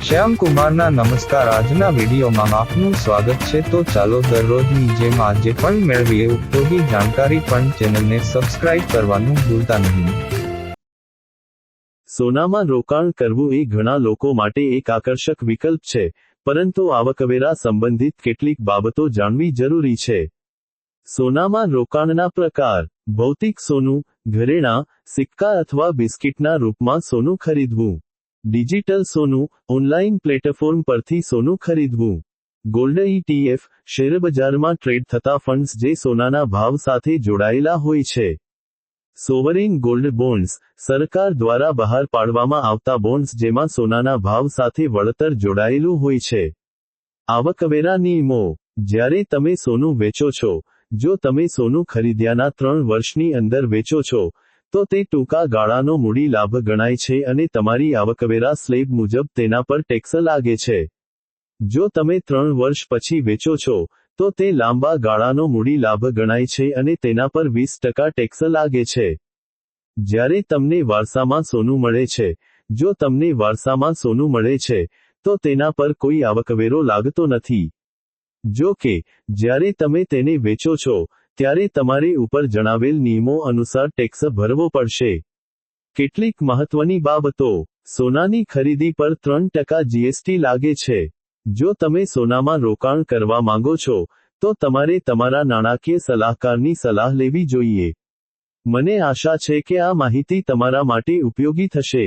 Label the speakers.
Speaker 1: શ્યામ કુમારના નમસ્કાર। આજના વિડીયોમાં આપનું સ્વાગત છે। તો ચાલો દરરોજની જેમ આજે પણ મેળવીએ ઉપયોગી જાણકારી, પણ ચેનલને સબસ્ક્રાઇબ કરવાનું ભૂલતા નહીં।
Speaker 2: સોનામાં રોકાણ કરવું એ ઘણા લોકો માટે એક આકર્ષક વિકલ્પ છે, પરંતુ આવકવેરા સંબંધિત કેટલીક બાબતો જાણવી જરૂરી છે। સોનામાં રોકાણના પ્રકાર: ભૌતિક સોનું, ઘરેણાં, સિક્કા અથવા બિસ્કિટના રૂપમાં સોનું ખરીદવું। ડિજિટલ સોનું, ઓનલાઈન પ્લેટફોર્મ પરથી સોનું ખરીદવું। ગોલ્ડ ETF, શેરબજારમાં ટ્રેડ થતા ફંડ્સ જે સોનાના ભાવ સાથે જોડાયેલા હોય છે। સોવરેન ગોલ્ડ બોન્ડ્સ, સરકાર દ્વારા બહાર પાડવામાં આવતા બોન્ડ્સ જેમાં સોનાના ભાવ સાથે વળતર જોડાયેલું હોય છે। આવકવેરા નિયમો: જ્યારે તમે સોનું વેચો છો, જો તમે સોનું ખરીદ્યાના 3 વર્ષની અંદર વેચો છો, તો તે ટૂંકા ગાળાનો મૂડી લાભ ગણાય છે અને તમારી આવકવેરા સ્લેબ મુજબ તેના પર ટેક્સ લાગે છે। જો તમે 3 વર્ષ પછી વેચો છો, તો તે લાંબા ગાળાનો મૂડી લાભ ગણાય છે અને તેના પર 20% ટેક્સ લાગે છે। જ્યારે તમને વારસામાં સોનું મળે છે, જો તમને વારસામાં સોનું મળે છે, તો તેના પર કોઈ આવકવેરો લાગતો નથી। જો કે, જ્યારે તમે તેને વેચો છો, ત્યારે તમારે ઉપર જણાવેલ નિયમો અનુસાર ટેક્સ ભરવો પડશે। કેટલીક મહત્વની બાબતો: સોનાની ખરીદી પર 3% જીએસટી લાગે છે। જો તમે સોનામાં રોકાણ કરવા માંગો છો, તો તમારે તમારા નાણાકીય સલાહકારની સલાહ લેવી જોઈએ। મને આશા છે કે આ માહિતી તમારા માટે ઉપયોગી થશે।